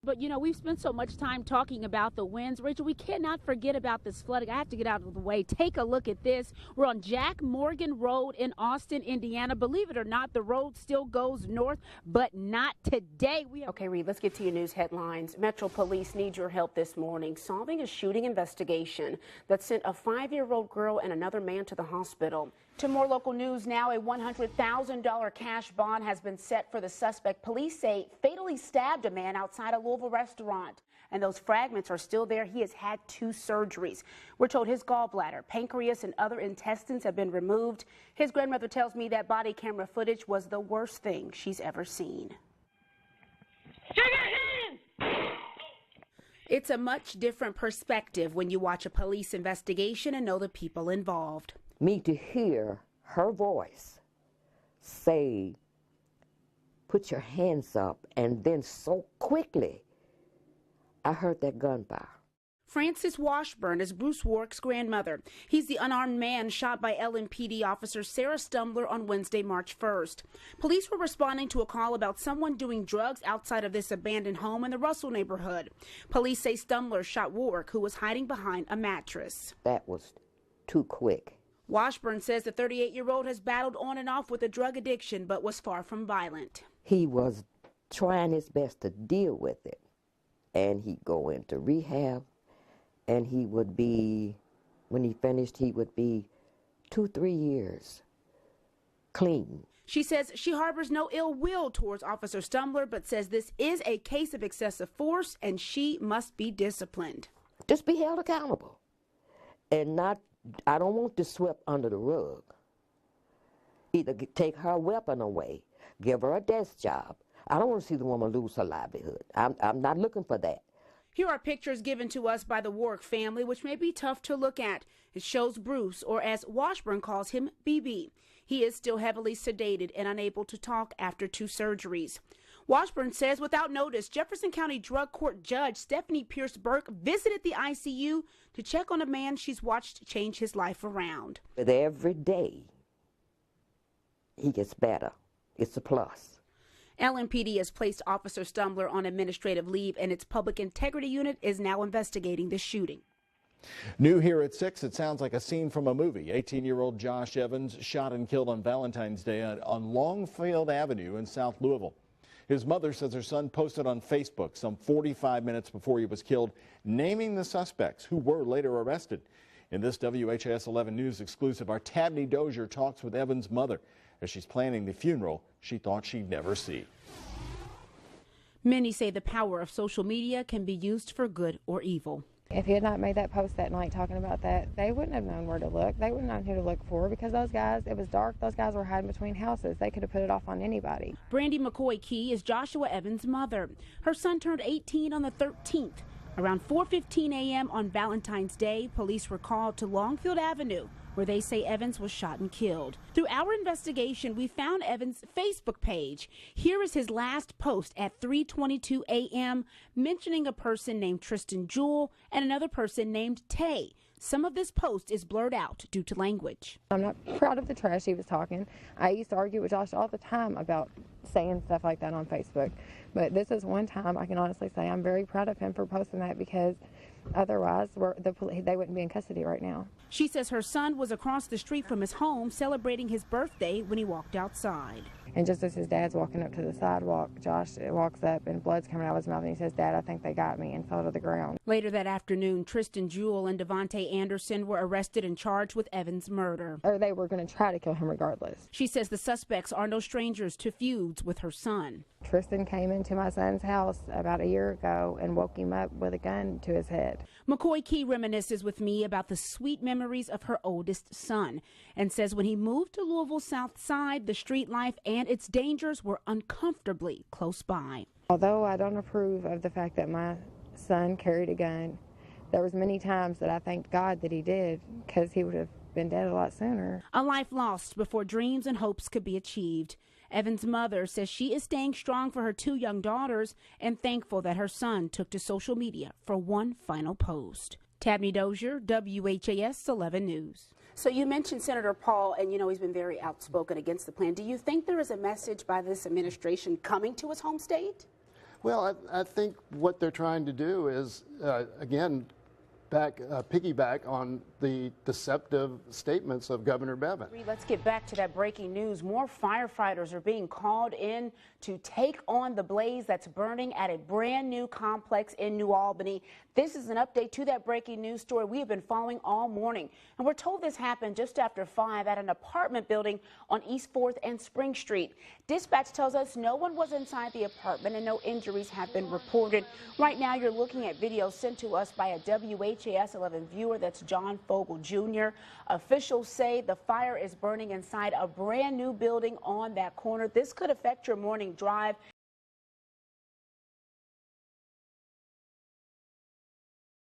But, you know, we've spent so much time talking about the winds. Rachel, we cannot forget about this flooding. I have to get out of the way. Take a look at this. We're on Jack Morgan Road in Austin, Indiana. Believe it or not, the road still goes north, but not today. Okay, Reed, let's get to your news headlines. Metro Police need your help this morning solving a shooting investigation that sent a 5-year-old girl and another man to the hospital. To more local news now, a $100,000 cash bond has been set for the suspect police say fatally stabbed a man outside a Louisville restaurant. And those fragments are still there. He has had 2 surgeries. We're told his gallbladder, pancreas, and other intestines have been removed. His grandmother tells me that body camera footage was the worst thing she's ever seen. It's a much different perspective when you watch a police investigation and know the people involved. Me to hear her voice say, put your hands up, and then so quickly, I heard that gunfire. Frances Washburn is Bruce Warwick's grandmother. He's the unarmed man shot by LMPD officer Sarah Stumbler on Wednesday, March 1st. Police were responding to a call about someone doing drugs outside of this abandoned home in the Russell neighborhood. Police say Stumbler shot Warwick, who was hiding behind a mattress. That was too quick. Washburn says the 38-year-old has battled on and off with a drug addiction, but was far from violent. He was trying his best to deal with it, and he'd go into rehab, and he would be, when he finished, he would be 2-3 years clean. She says she harbors no ill will towards Officer Stumbler, but says this is a case of excessive force, and she must be disciplined. Just be held accountable, and not, I don't want to sweep under the rug. Either take her weapon away, give her a desk job. I don't want to see the woman lose her livelihood. I'm not looking for that. Here are pictures given to us by the Warwick family, which may be tough to look at. It shows Bruce, or as Washburn calls him, BB. He is still heavily sedated and unable to talk after 2 surgeries. Washburn says without notice, Jefferson County Drug Court Judge Stephanie Pierce Burke visited the ICU to check on a man she's watched change his life around. With every day, he gets better. It's a plus. LMPD has placed Officer Stumbler on administrative leave, and its public integrity unit is now investigating the shooting. New here at 6, it sounds like a scene from a movie. 18-year-old Josh Evans shot and killed on Valentine's Day on Longfield Avenue in South Louisville. His mother says her son posted on Facebook some 45 minutes before he was killed, naming the suspects who were later arrested. In this WHAS 11 News exclusive, our Tabnie Dozier talks with Evans' mother as she's planning the funeral she thought she'd never see. Many say the power of social media can be used for good or evil. If he had not made that post that night talking about that, they wouldn't have known where to look. They wouldn't have known who to look for, because those guys, it was dark, those guys were hiding between houses. They could have put it off on anybody. Brandy McCoy Key is Joshua Evans' mother. Her son turned 18 on the 13th. Around 4:15 a.m. on Valentine's Day, police were called to Longfield Avenue, where they say Evans was shot and killed. Through our investigation, we found Evans' Facebook page. Here is his last post at 3:22 a.m., mentioning a person named Tristan Jewell and another person named Tay. Some of this post is blurred out due to language. I'm not proud of the trash he was talking. I used to argue with Josh all the time about saying stuff like that on Facebook. But this is one time I can honestly say I'm very proud of him for posting that, because otherwise they wouldn't be in custody right now. She says her son was across the street from his home celebrating his birthday when he walked outside. And just as his dad's walking up to the sidewalk, Josh walks up and blood's coming out of his mouth, and he says, "Dad, I think they got me," and fell to the ground. Later that afternoon, Tristan Jewell and Devontae Anderson were arrested and charged with Evans' murder. Or they were going to try to kill him regardless. She says the suspects are no strangers to feuds with her son. Tristan came into my son's house about a year ago and woke him up with a gun to his head. McCoy Key reminisces with me about the sweet memories of her oldest son, and says when he moved to Louisville's South Side, the street life and its dangers were uncomfortably close by. Although I don't approve of the fact that my son carried a gun, there was many times that I thanked God that he did, because he would have been dead a lot sooner. A life lost before dreams and hopes could be achieved. Evans' mother says she is staying strong for her 2 young daughters and thankful that her son took to social media for one final post. Tabnie Dozier, WHAS 11 News. So you mentioned Senator Paul, and you know he's been very outspoken against the plan. Do you think there is a message by this administration coming to his home state? Well, I think what they're trying to do is, again, piggyback on the deceptive statements of Governor Bevin. Let's get back to that breaking news. More firefighters are being called in to take on the blaze that's burning at a brand new complex in New Albany. This is an update to that breaking news story we have been following all morning. And we're told this happened just after 5 at an apartment building on East 4th and Spring Street. Dispatch tells us no one was inside the apartment and no injuries have been reported. Right now, you're looking at video sent to us by a WHAS 11 viewer. That's John Fogle Jr. Officials say the fire is burning inside a brand new building on that corner. This could affect your morning drive.